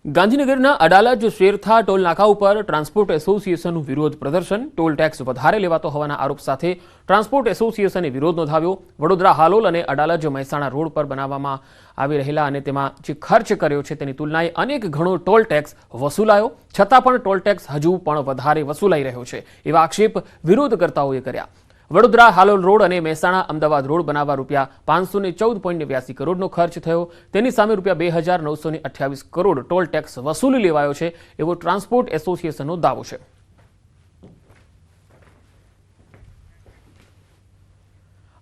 ગાંધીનગરના અડાલજ શેરથા ટોલ નાકા ઉપર ટ્રાન્સપોર્ટ એસોસિએશનનું વિરોધ પ્રદર્શન ટોલ ટેક્સ વધારે લેવાતો હોવાના આરોપ સાથે ટ્રાન્સપોર્ટ એસોસિએશને વિરોધ નોંધાવ્યો। વડોદરા હાલોલ અને અડાલજ મહેસાણા રોડ પર બનાવવામાં આવી રહેલા અને તેમાં જે ખર્ચ કર્યો છે તેની તુલનાએ અનેક ગણો ટોલ ટેક્સ વસૂલાયો, છતાં પણ ટોલ ટેક્સ હજુ પણ વધારે વસૂલાઈ રહ્યો છે એવા આક્ષેપ વિરોધકર્તાઓએ કર્યા। વડોદરા હાલોલ રોડ અને મહેસાણા અમદાવાદ રોડ બનાવવા રૂપિયા 514.89 કરોડનો ખર્ચ થયો, તેની સામે રૂપિયા 2928 કરોડ ટોલ ટેક્સ વસૂલી લેવાયો છે એવો ટ્રાન્સપોર્ટ એસોસિએશનનો દાવો છે।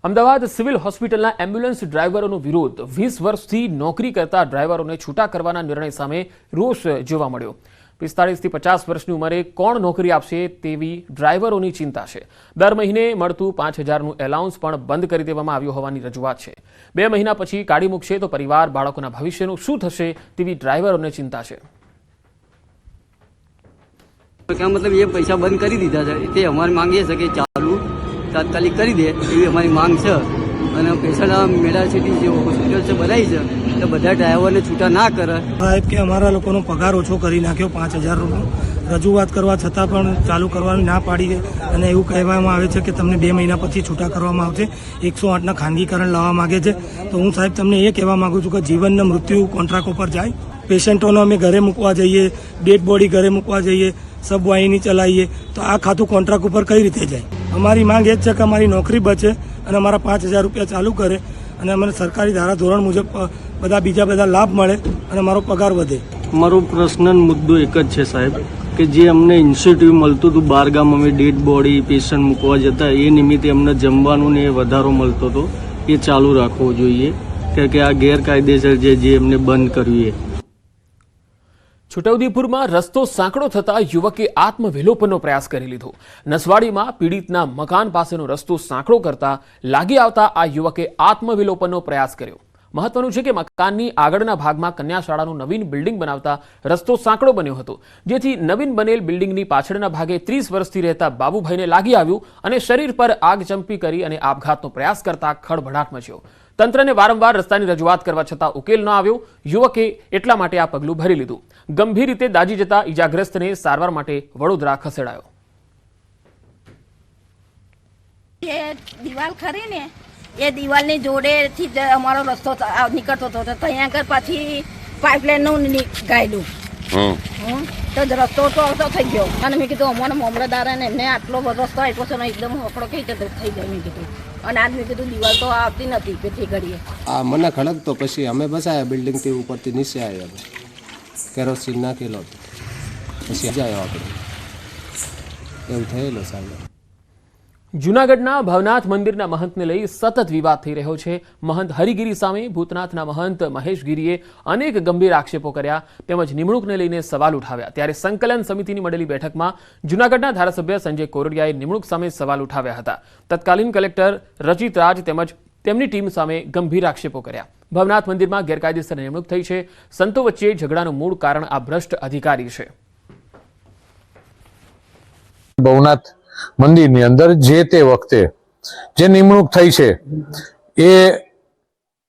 અમદાવાદ સિવિલ હોસ્પિટલના એમ્બ્યુલન્સ ડ્રાઈવરોનો વિરોધ। 20 વર્ષથી નોકરી કરતા ડ્રાઈવરોને છૂટા કરવાના નિર્ણય સામે રોષ જોવા મળ્યો। 45 થી 50 વર્ષની ઉંમરે કોણ નોકરી આપશે તેવી ડ્રાઈવરોની ચિંતા છે। દર મહિને મળતું 5000નું એલાઉન્સ પણ બંધ કરી દેવામાં આવ્યું હોવાની રજૂઆત છે। 2 મહિના પછી કાઢી મૂકશે તો પરિવાર બાળકોના ભવિષ્યનું શું થશે તેવી ડ્રાઈવરોને ચિંતા છે। क्या मतलब ये पैसा बंद कर दीधा है, ये हमारी मांग ये है कि चालू तात्कालिक कर दे, ये हमारी मांग है। અને પેશન્ટ મેડા સિટી જે હોસ્પિટલ છે બનાવી છે તો બધા ડ્રાઈવરને છૂટા ના કરે। સાહેબ કે અમારા લોકોનો પગાર ઓછો કરી નાખ્યો 5000 રૂપિયા, રજૂઆત કરવા છતાં પણ ચાલુ કરવાની ના પાડી છે અને એવું કહેવામાં આવે છે કે તમને 2 મહિના પછી છૂટા કરવામાં આવશે। 108ના ખાનગીકરણ લાવવા માગે છે। તો હું સાહેબ તમને એ કહેવા માંગુ છું કે જીવનને મૃત્યુ કોન્ટ્રાક્ટ ઉપર જાય, પેશન્ટોને અમે ઘરે મૂકવા જઈએ, ડેડ બોડી ઘરે મૂકવા જઈએ, સબવાહિની ચલાવીએ તો આ ખાતું કોન્ટ્રાક્ટ ઉપર કઈ રીતે જાય? અમારી માંગ એ જ છે કે અમારી નોકરી બચે અને અમારા 5000 રૂપિયા ચાલુ કરે અને અમને સરકારી ધારા ધોરણ મુજબ બીજા બધા લાભ મળે અને અમારો પગાર વધે। મારો પ્રશ્ન મુદ્દો એક જ છે સાહેબ કે જે અમને ઇન્સેન્ટિવ મળતું હતું, બહારગામ અમે ડેડ બોડી પેશન્ટ મૂકવા જતા એ નિમિત્તે અમને જમવાનું ને વધારો મળતો હતો, એ ચાલુ રાખવો જોઈએ કે આ ગેરકાયદેસર જે અમને બંધ કરવી। છોટાઉદેપુરમાં રસ્તો સાંકડો થતા યુવકે આત્મવિલોપનનો પ્રયાસ કરી લીધો। નસવાડીમાં પીડિતના મકાન પાસેનો રસ્તો સાંકડો કરતા લાગી આવતા આ યુવકે આત્મવિલોપનનો પ્રયાસ કર્યો। મહત્વનું છે કે મકાનની આગળના ભાગમાં કન્યાશાળાનું નવીન બિલ્ડિંગ બનાવતા રસ્તો સાંકડો બન્યો હતો, જેથી નવીન બનેલ બિલ્ડિંગની પાછળના ભાગે 30 વર્ષથી રહેતા બાબુભાઈને લાગી આવ્યું અને શરીર પર આગ ચંપી કરી અને આપઘાતનો પ્રયાસ કરતા ખળભળાટ મચ્યો। તંત્રને વારંવાર રસ્તાની રજૂઆત કરવા છતાં ઉકેલ ન આવ્યો। યુવકે એટલા માટે આ પગલું ભરી લીધું। ગંભીર રીતે દાઝી જતા ઈજાગ્રસ્તને સારવાર માટે વડોદરા ખસેડાયો। એ દિવાલ ખરી ને એ દિવાલની જોડેથી જ અમારો રસ્તો નીકળતો હતો, ત્યાં આગળ પાછી પાઇપલાઇનનું ગાયલું તો રસ્તો તો થઈ ગયો અને મેં કીધું અમારા મામલતદાર ને એમને આટલો રસ્તો આપ્યો છે ને એકદમ હકડો કઈ રીતે થઈ ગયો મેં કીધું, અને આજ મેં કીધું દિવાલ તો આવતી નથી પેથી ઘડીએ આ મને ખડક તો પછી અમે બસાયા બિલ્ડિંગથી ઉપરથી નીચે આવ્યા, અમે કેરોસીન નાખેલો પછી જાય આપણે એવું થયેલો સાહેબ। જૂનાગઢના ભવનાથ મંદિરના મહંતને લઈ સતત વિવાદ થઈ રહ્યો છે। મહંત હરિગીરી સામે ભૂતનાથના મહંત મહેશગીરીએ અનેક ગંભીર આક્ષેપો કર્યા તેમજ નિમણૂકને લઈને સવાલ ઉઠાવ્યા। ત્યારે સંકલન સમિતિની મળેલી બેઠકમાં જૂનાગઢના ધારાસભ્ય સંજય કોરડિયાએ નિમણૂક સામે સવાલ ઉઠાવ્યા હતા। તત્કાલીન કલેક્ટર રચિત રાજ તેમજ તેમની ટીમ સામે ગંભીર આક્ષેપો કર્યા। ભવનાથ મંદિરમાં ગેરકાયદેસર નિમણૂક થઈ છે। સંતો વચ્ચે ઝઘડાનું મૂળ કારણ આ ભ્રષ્ટ અધિકારી છે। ભવનાથ મંદિરની અંદર જે તે વખતે જે નિમણૂક થઈ છે એ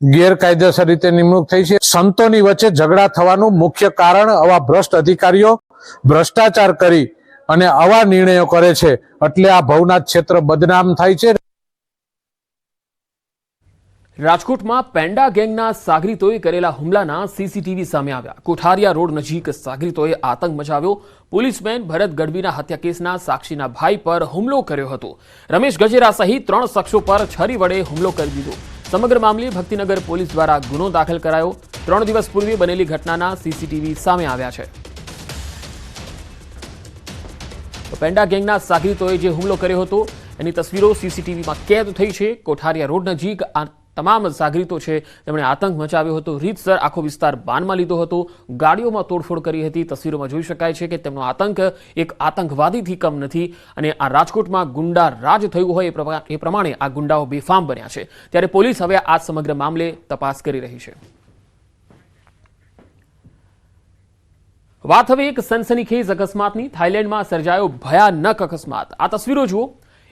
ગેરકાયદેસર રીતે નિમણૂક થઈ છે। સંતોની વચ્ચે ઝઘડા થવાનું મુખ્ય કારણ આવા ભ્રષ્ટ અધિકારીઓ ભ્રષ્ટાચાર કરી અને આવા નિર્ણયો કરે છે, એટલે આ ભવનાથ ક્ષેત્ર બદનામ થાય છે। રાજકોટમાં પેન્ડા ગેંગના સાગરીતોએ કરેલા હુમલાના સીસીટીવી સામે આવ્યા। કોઠારિયા રોડ નજીક સાગરીતોએ આતંક મચાવ્યો। પોલીસમેન ભરત ગઢવીના હત્યા કેસના સાક્ષીના ભાઈ પર હુમલો કર્યો હતો। રમેશ ગજેરા સહિત 3 શખ્સો પર છરી વડે હુમલો કરી દીધો। સમગ્ર મામલે ભક્તિનગર પોલીસ દ્વારા ગુનો દાખલ કરાયો। 3 દિવસ પૂર્વે બનેલી ઘટનાના સીસીટીવી સામે આવ્યા છે। પેન્ડા ગેંગના સાગરીતોએ જે હુમલો કર્યો હતો એની તસવીરો સીસીટીવીમાં કેદ થઈ છે। કોઠારિયા રોડ નજીક તમામ સાગરીતો છે તેમણે આતંક મચાવ્યો હતો। રીતસર આખો વિસ્તાર બાનમાં લીધો હતો। ગાડીઓમાં તોડફોડ કરી હતી। તસવીરોમાં જોઈ શકાય છે કે તેમનો આતંક એક આતંકવાદીથી કમ નથી અને આ રાજકોટમાં ગુંડા રાજ થયું હોય એ પ્રમાણે આ ગુંડાઓ બેફામ બન્યા છે। ત્યારે પોલીસ હવે આ સમગ્ર મામલે તપાસ કરી રહી છે। વાત હવે એક સનસનીખેજ અકસ્માતની। થાઈલેન્ડમાં સર્જાયો ભયાનક અકસ્માત। આ તસવીરો જુઓ।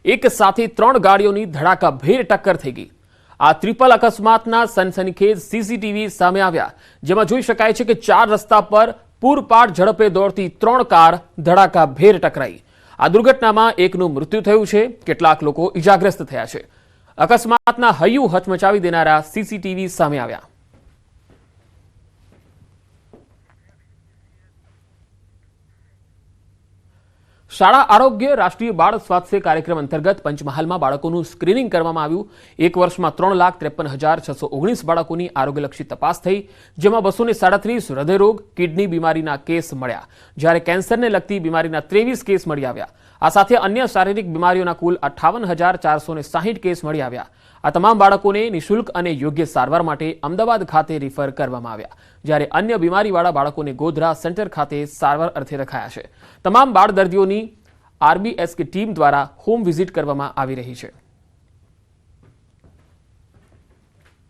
એક સાથે 3 ગાડીઓની ધડાકાભેર ટક્કર થઈ ગઈ। આ ટ્રિપલ અકસ્માતના સનસનીખેજ સીસીટીવી સામે આવ્યા, જેમાં જોઈ શકાય છે કે 4 રસ્તા પર પૂરપાટ ઝડપે દોડતી 3 કાર ધડાકાભેર ટકરાઈ. આ દુર્ઘટનામાં એકનું મૃત્યુ થયું છે, કેટલાક લોકો ઇજાગ્રસ્ત થયા છે. અકસ્માતના હૈયું હચમચાવી દેનારા સીસીટીવી સામે આવ્યા. શાળા આરોગ્ય રાષ્ટ્રીય બાળ સ્વાસ્થ્ય કાર્યક્રમ અંતર્ગત પંચમહાલમાં બાળકોનું સ્ક્રીનિંગ કરવામાં આવ્યું. એક વર્ષમાં 3,53,619 બાળકોની આરોગ્યલક્ષી તપાસ થઈ, જેમાં 237 હૃદયરોગ, કિડની બીમારીના કેસ મળ્યા, જ્યારે કેન્સરને લગતી બીમારીના 23 કેસ મળી આવ્યા. આ સાથે અન્ય શારીરિક બીમારીઓના કુલ 58,460 કેસ મળી આવ્યા. આ તમામ બાળકોને નિઃશુલ્ક અને યોગ્ય સારવાર માટે અમદાવાદ ખાતે રિફર કરવામાં આવ્યા, જ્યારે અન્ય બીમારીવાળા બાળકોને ગોધરા સેન્ટર ખાતે સારવાર અર્થે રખાયા છે. તમામ બાળ દર્દીઓની આરબીએસકે ટીમ દ્વારા હોમ વિઝિટ કરવામાં આવી રહી છે.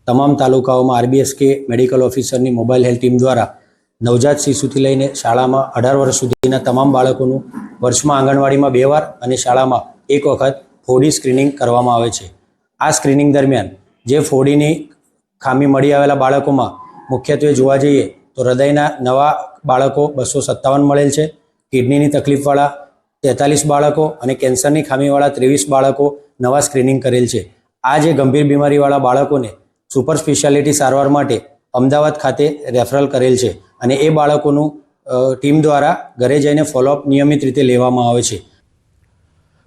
તમામ તાલુકાઓમાં આરબીએસકે મેડિકલ ઓફિસરની મોબાઈલ હેલ્થ ટીમ દ્વારા નવજાત શિશુથી લઈને શાળામાં 18 વર્ષ સુધીના તમામ બાળકોનું વર્ષમાં આંગણવાડીમાં 2 વાર અને શાળામાં 1 વખત 4D સ્ક્રીનિંગ કરવામાં આવે છે. આ સ્ક્રીનિંગ દરમિયાન જે 4Dની ખામી મળી આવેલા બાળકોમાં મુખ્યત્વે જોવા જઈએ તો હૃદયના નવા બાળકો 257 મળેલ છે, કિડનીની તકલીફવાળા 43 બાળકો અને કેન્સરની ખામીવાળા 23 બાળકો નવા સ્ક્રીનિંગ કરેલ છે. આ જે ગંભીર બીમારીવાળા બાળકોને સુપર સ્પેશિયાલિટી સારવાર માટે અમદાવાદ ખાતે રેફરલ કરેલ છે અને એ બાળકોનું ટીમ દ્વારા ઘરે જઈને ફોલોઅપ નિયમિત રીતે લેવામાં આવે છે.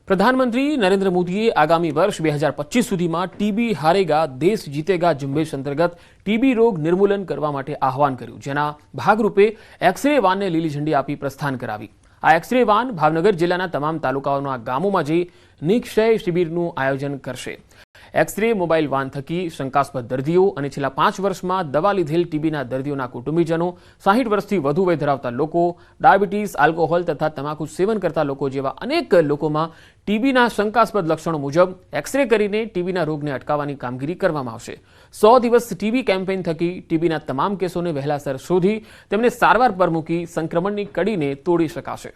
પ્રધાનમંત્રી નરેન્દ્ર મોદીએ આગામી વર્ષ 2025 સુધીમાં ટીબી હારેગા દેશ જીતેગા ઝુંબેશ અંતર્ગત ટીબી રોગ નિર્મૂલન કરવા માટે આહવાન કર્યું, જેના ભાગરૂપે એક્સરે વાનને લીલી ઝંડી આપી પ્રસ્થાન કરાવી. આ એક્સરે વાન ભાવનગર જિલ્લાના તમામ તાલુકાઓના ગામોમાં જઈ નિક્ષય શિબિરનું આયોજન કરશે. એક્સરે મોબાઈલ વાન થકી શંકાસ્પદ દર્દીઓ અને છેલ્લા 5 વર્ષમાં દવા લીધેલ ટીબીના દર્દીઓના કુટુંબીજનો, 60 વર્ષથી વધુ વય ધરાવતા લોકો, ડાયાબિટીસ, આલ્કોહોલ તથા તમાકુ સેવન કરતા લોકો જેવા અનેક લોકોમાં ટીબીના શંકાસ્પદ લક્ષણો મુજબ એક્સરે કરીને ટીબીના રોગને અટકાવવાની કામગીરી કરવામાં આવશે. 100 દિવસ ટીબી કેમ્પેઇન થકી ટીબીના તમામ કેસોને વહેલાસર શોધી તેમને સારવાર પર મૂકી સંક્રમણની કડીને તોડી શકાશે.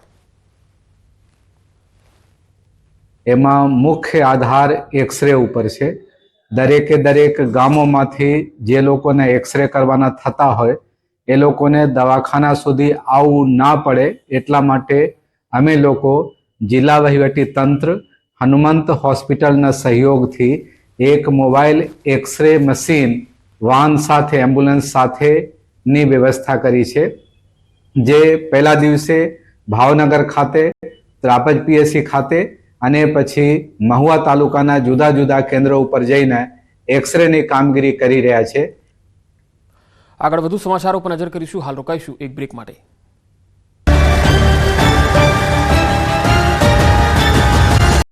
એમાં મુખ્ય આધાર એક્સરે ઉપર છે. દરેક ગામોમાંથી જે લોકોને એક્સરે કરવાના થતા હોય એ લોકોને દવાખાના સુધી આવવું ના પડે એટલા માટે અમે લોકો જિલ્લા વહીવટી તંત્ર હનુમંત હોસ્પિટલના સહયોગથી એક મોબાઈલ એક્સરે મશીન વાન સાથે એમ્બ્યુલન્સ સાથેની વ્યવસ્થા કરી છે, જે પહેલા દિવસે ભાવનગર ખાતે, ત્રાપજ પીએસસી ખાતે અને પછી મહુવા તાલુકાના જુદા જુદા કેન્દ્રો ઉપર જઈને એક્સરેની કામગીરી કરી રહ્યા છે. આગળ વધુ સમાચારો પર નજર કરીશું. હાલ રોકાઈશું એક બ્રેક માટે.